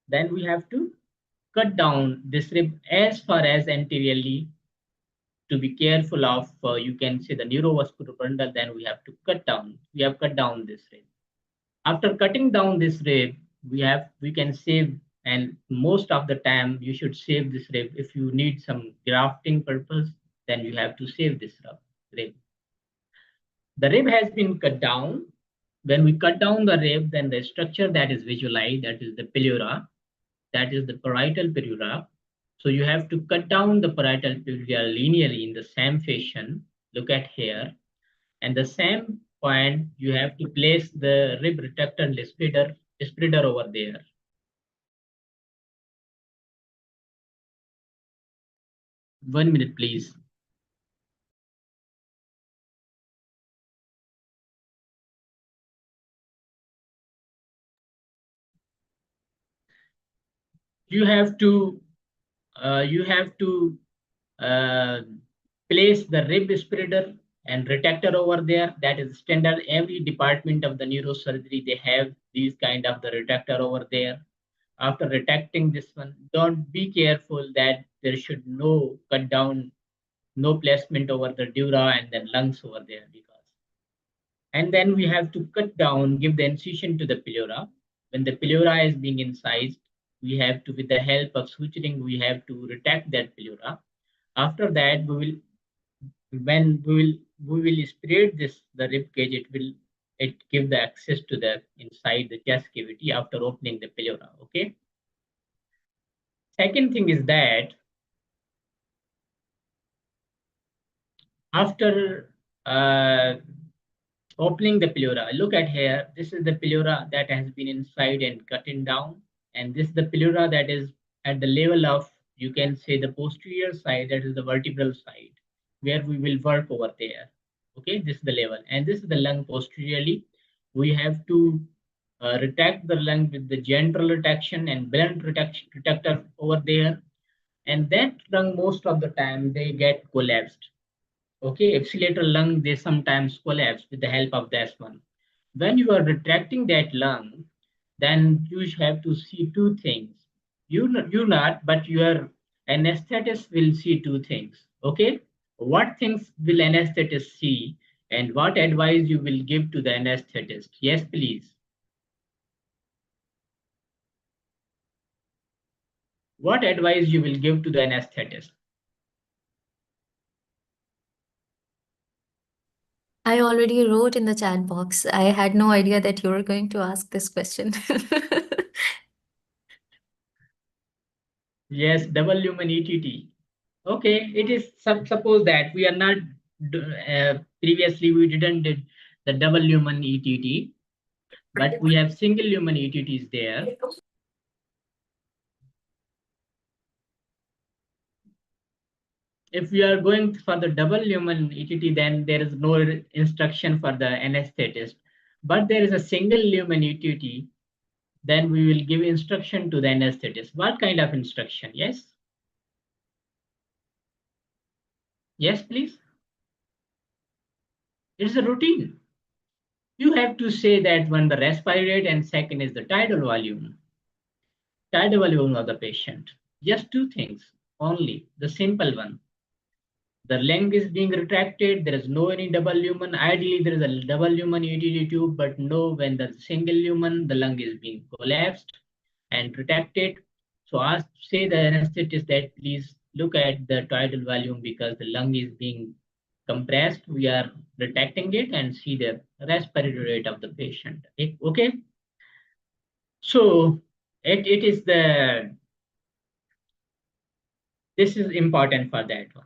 Then we have to cut down this rib as far as anteriorly, to be careful of, you can say, the neurovascular bundle. Then we have to cut down. We can save And most of the time you should save this rib. If you need some grafting purpose, then you have to save this rib. The rib has been cut down. When we cut down the rib, then the structure that is visualized, that is the pleura, that is the parietal pleura. So you have to cut down the parietal pleura linearly in the same fashion. Look at here. And the same point, you have to place the rib retractor and spreader over there. One minute, please. You have to place the rib spreader and retractor over there. That is standard. Every department of the neurosurgery, they have these kind of the retractor over there. After retracting this one, don't be careful that there should no cut down, no placement over the dura and then lungs over there, because. And then we have to cut down, give the incision to the pleura. When the pleura is being incised, we have to, with the help of suturing, we have to retract that pleura. After that, we will spread this the rib cage. It give the access to the inside the chest cavity after opening the pleura. Okay. Second thing is that after opening the pleura, look at here. This is the pleura that has been inside and cutting down, and this is the pleura that is at the level of, you can say, the posterior side, that is the vertebral side, where we will work over there. Okay, this is the level, and this is the lung posteriorly. We have to retract the lung with the gentle retraction and blunt retractor over there, and that lung most of the time they get collapsed. Okay, ipsilateral lung, they sometimes collapse with the help of this one. When you are retracting that lung, then you have to see two things. You not, but your anesthetist will see two things. Okay, what things will anesthetist see, and what advice you will give to the anesthetist? Yes, please. What advice you will give to the anesthetist? I already wrote in the chat box. I had no idea that you were going to ask this question. Yes, double lumen ETT. Okay, it is suppose that we are not previously we didn't did the double lumen ETT, but we have single lumen ETTs there. If we are going for the double lumen ETT, then there is no instruction for the anesthetist. But there is a single lumen ETT, then we will give instruction to the anesthetist. What kind of instruction? Yes? Yes, please. It's a routine. You have to say that when the respiratory rate and second is the tidal volume. Tidal volume of the patient. Just two things only, the simple one. The lung is being retracted, there is no any double lumen. Ideally, there is a double lumen ETT tube, but no, when the single lumen, the lung is being collapsed and retracted. So say the anesthetist that please look at the tidal volume because the lung is being compressed. We are retracting it and see the respiratory rate of the patient. Okay. So it is this is important for that one.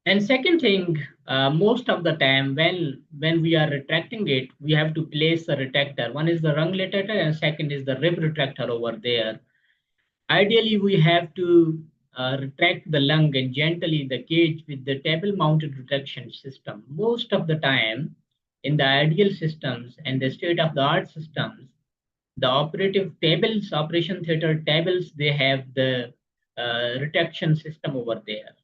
And second thing, most of the time when we are retracting it, we have to place a retractor. One is the lung retractor and second is the rib retractor over there. Ideally, we have to retract the lung and gently the cage with the table mounted retraction system. Most of the time in the ideal systems and the state of the art systems, the operative tables, operation theater tables, they have the retraction system over there.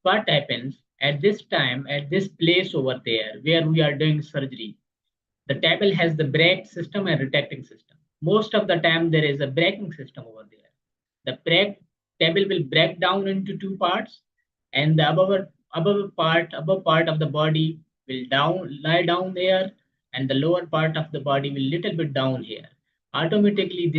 What happens at this time, at this place over there where we are doing surgery, the table has the brake system and retracting system. Most of the time there is a braking system over there. The brake table will break down into two parts, and the above part of the body will lie down there, and the lower part of the body will little bit down here. Automatically,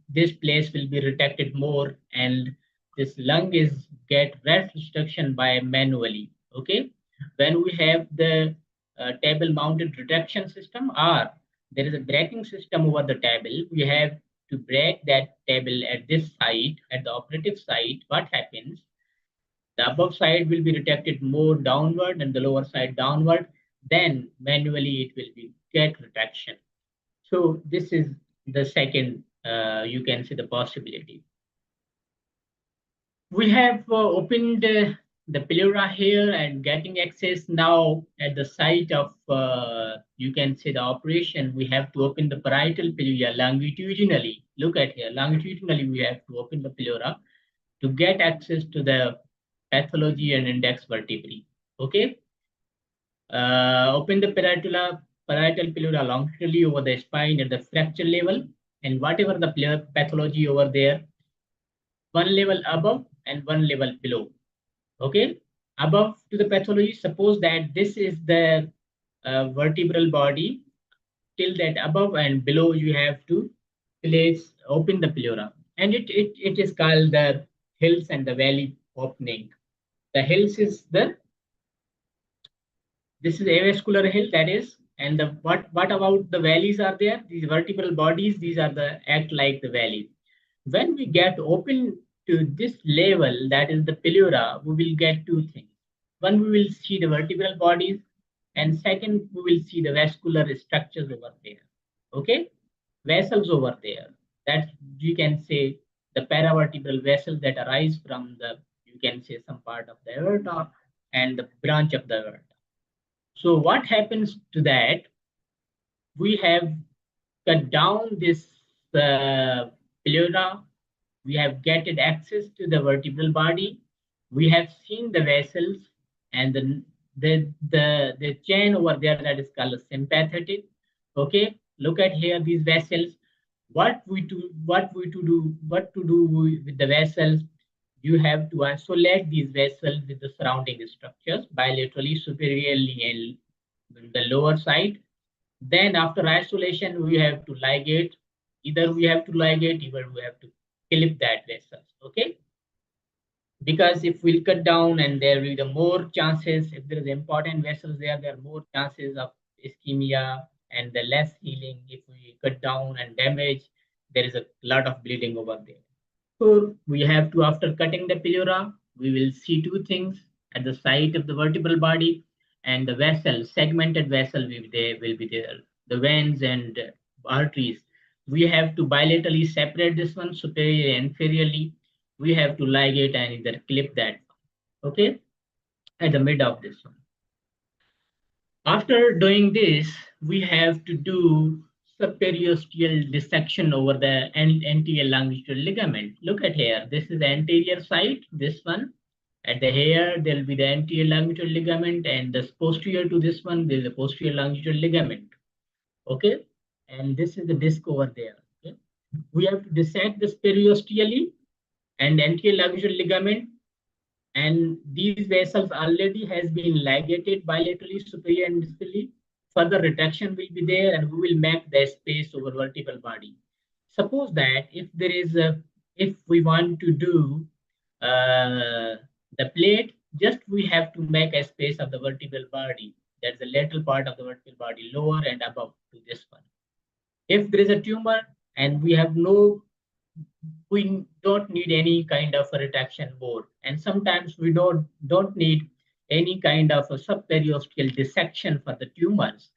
this place will be retracted more, and this lung is get rest restriction by manually. Okay, when we have the table mounted retraction system, or there is a braking system over the table, we have to break that table at this side, at the operative side. What happens? The above side will be retracted more downward and the lower side downward. Then manually it will be get retraction. So this is the second, you can see the possibility. We have opened the pleura here and getting access now at the site of, you can see the operation. We have to open the parietal pleura longitudinally. Look at here, longitudinally we have to open the pleura to get access to the pathology and index vertebrae. Okay. Open the parietal pleura longitudinally over the spine at the fracture level, and whatever the pathology over there, one level above and one level below. Okay. Above to the pathology, suppose that this is the vertebral body, till that above and below you have to place open the pleura, and it is called the hills and the valley opening. The hills is the, this is avascular hill, that is, and the what about the valleys are there? These vertebral bodies, these are the act like the valley. When we get open to this level, that is the pleura, we will get two things. One, we will see the vertebral bodies, and second, we will see the vascular structures over there. Okay, vessels over there. That you can say the paravertebral vessels that arise from the, you can say some part of the aorta and the branch of the aorta. So what happens to that? We have cut down this pleura. We have getted access to the vertebral body. We have seen the vessels and the chain over there that is called sympathetic. Okay, look at here these vessels. What to do with the vessels? You have to isolate these vessels with the surrounding structures bilaterally, superiorly, and the lower side. Then after isolation, we have to ligate. Either we have to ligate, either we have to clip that vessels. Okay. Because if we'll cut down and there will be the more chances, if there is important vessels there, there are more chances of ischemia and the less healing. If we cut down and damage, there is a lot of bleeding over there. So we have to, after cutting the pleura, we will see two things at the site of the vertebral body, and the vessel, segmented vessel will be there. The veins and arteries. We have to bilaterally separate this one, superior and inferiorly. We have to ligate and either clip that. Okay, at the mid of this one. After doing this, we have to do subperiosteal dissection over the anterior longitudinal ligament. Look at here. This is the anterior side, this one. At the hair, there will be the anterior longitudinal ligament, and the posterior to this one, there is a posterior longitudinal ligament. Okay, and this is the disc over there. Okay, we have to dissect this periosteally and anterior longitudinal ligament, and these vessels already has been ligated bilaterally, superior and distally. Further retraction will be there, and we will make the space over vertebral body. Suppose that if there is a, if we want to do the plate, just we have to make a space of the vertebral body. That's the lateral part of the vertebral body, lower and above to this one. If there is a tumor and we have no, we don't need any kind of a retraction board, and sometimes we don't need any kind of a subperiosteal dissection for the tumors.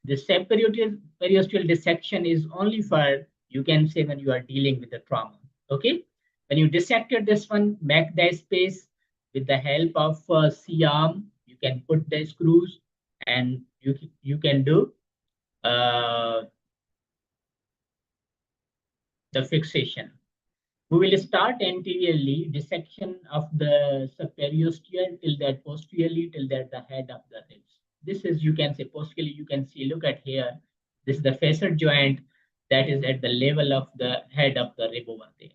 The subperiosteal dissection is only for, you can say, when you are dealing with the trauma. Okay, when you dissected this one, make the space with the help of C-arm. You can put the screws, and you can do the fixation. We will start anteriorly dissection of the subperiosteal till that posteriorly till that the head of the ribs. This is, you can say, posteriorly. You can see, look at here. This is the facet joint that is at the level of the head of the rib over there.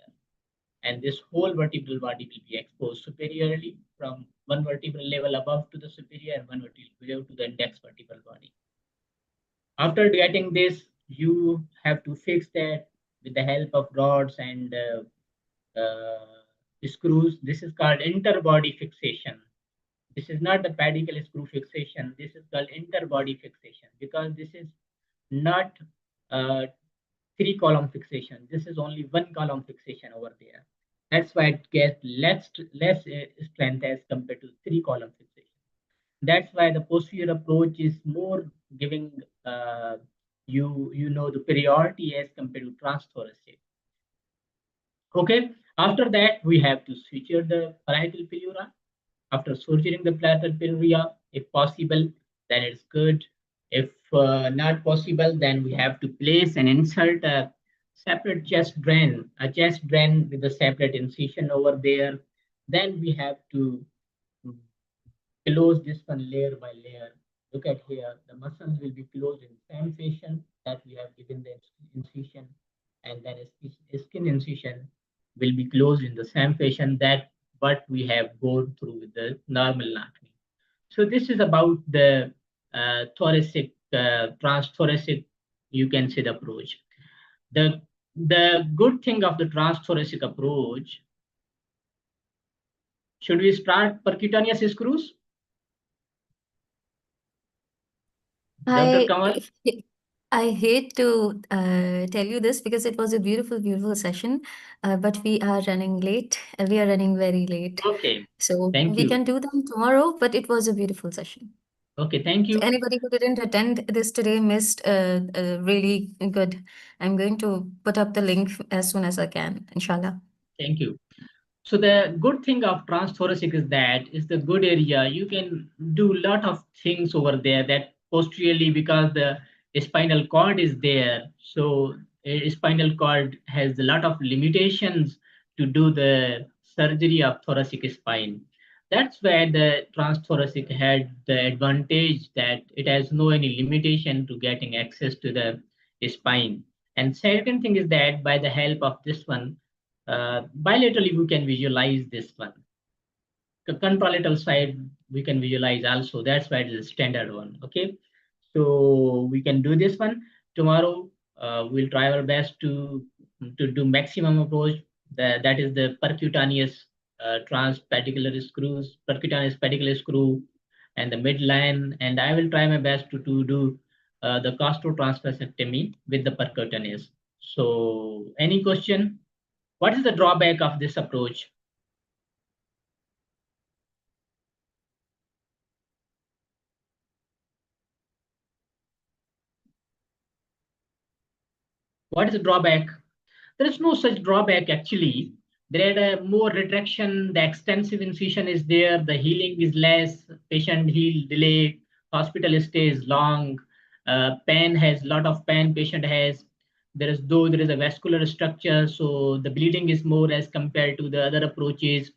And this whole vertebral body will be exposed superiorly from one vertebral level above to the superior and one vertebral below to the index vertebral body. After getting this, you have to fix that with the help of rods and screws. This is called interbody fixation. This is not the pedicle screw fixation. This is called interbody fixation because this is not uh, three column fixation. This is only one column fixation over there. That's why it gets less strength as compared to three column fixation. That's why the posterior approach is more giving the priority as compared to transthoracic. Okay. After that, we have to suture the parietal pleura. After suturing the parietal pleura, if possible, then it's good. If not possible, then we have to place and insert a separate a chest drain with a separate incision over there. Then we have to close this one layer by layer. Look at here, the muscles will be closed in same fashion that we have given the incision, and then skin incision will be closed in the same fashion that what we have gone through with the normal anatomy. So this is about the thoracic, transthoracic, you can say the approach. The good thing of the transthoracic approach, should we start percutaneous screws? Dr. Kamal? I hate to tell you this because it was a beautiful, beautiful session, but we are running late. We are running very late. Okay, So thank we you. can do them tomorrow, but it was a beautiful session. Okay, thank So you. anybody who didn't attend this today missed really good. I'm going to put up the link as soon as I can, inshallah. Thank you. So the good thing of transthoracic is that it's the good area. You can do a lot of things over there that posteriorly because the spinal cord is there. So a spinal cord has a lot of limitations to do the surgery of thoracic spine. That's where the transthoracic had the advantage that it has no any limitation to getting access to the spine. And second thing is that by the help of this one, bilaterally we can visualize this one. The contralateral side we can visualize also. That's why it is a standard one. Okay, so we can do this one tomorrow. We'll try our best to do maximum approach. That is the percutaneous transpedicular screws, percutaneous pedicular screw, and the midline. And I will try my best to do the costotransversectomy with the percutaneous. So, any question? What is the drawback of this approach? What is the drawback? There is no such drawback actually. There are more retraction, the extensive incision is there, the healing is less, patient heal delay, hospital stay is long, pain has lot of pain patient has. There is a vascular structure, so the bleeding is more as compared to the other approaches.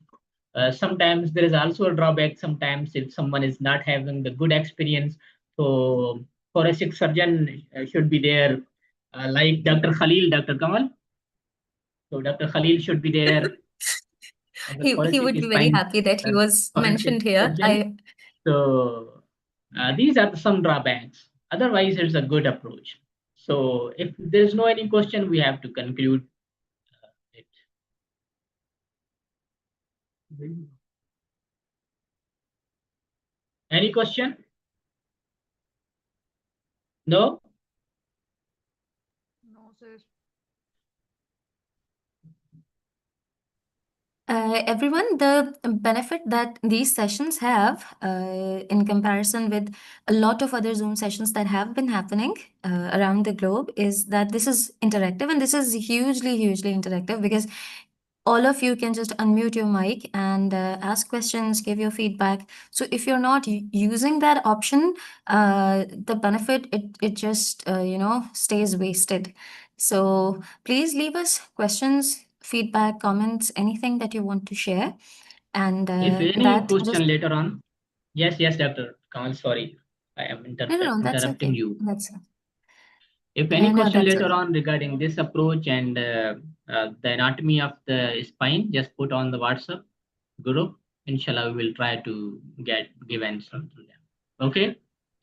Sometimes there is also a drawback. Sometimes if someone is not having the good experience, so thoracic surgeon should be there, like Dr. Khalil, Dr. Kamal. So Dr. Khalil should be there as a He thoracic would be very spine happy that he was thoracic mentioned here. surgeon. So these are some drawbacks. Otherwise, it's a good approach. So if there's no any question, we have to conclude it. Any question? No? No, sir. Everyone, the benefit that these sessions have in comparison with a lot of other Zoom sessions that have been happening around the globe is that this is interactive, and this is hugely, hugely interactive because all of you can just unmute your mic and ask questions, give your feedback. So if you're not using that option, the benefit it just stays wasted. So please leave us questions, feedback, comments, anything that you want to share, and If any that just question later on, yes, Dr. Kamal, sorry, I am no, that's interrupting okay. you. That's If any no, question that's later okay. on regarding this approach and the anatomy of the spine, just put on the WhatsApp group. Inshallah, we will try to give answer to them. Okay.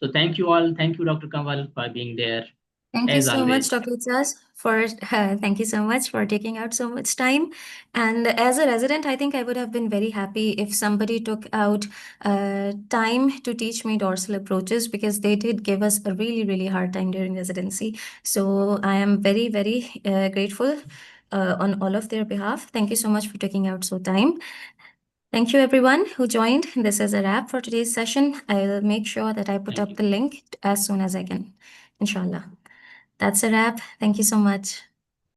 So thank you all. Thank you, Dr. Kamal, for being there. Thank you As so always. much, Dr. Chas, for thank you so much for taking out so much time. And as a resident, I think I would have been very happy if somebody took out time to teach me dorsal approaches, because they did give us a really, really hard time during residency. So I am very, very grateful on all of their behalf. Thank you so much for taking out so time. Thank you, everyone who joined. This is a wrap for today's session. I'll make sure that I put Thank up the link as soon as I can, inshallah. That's a wrap. Thank you so much.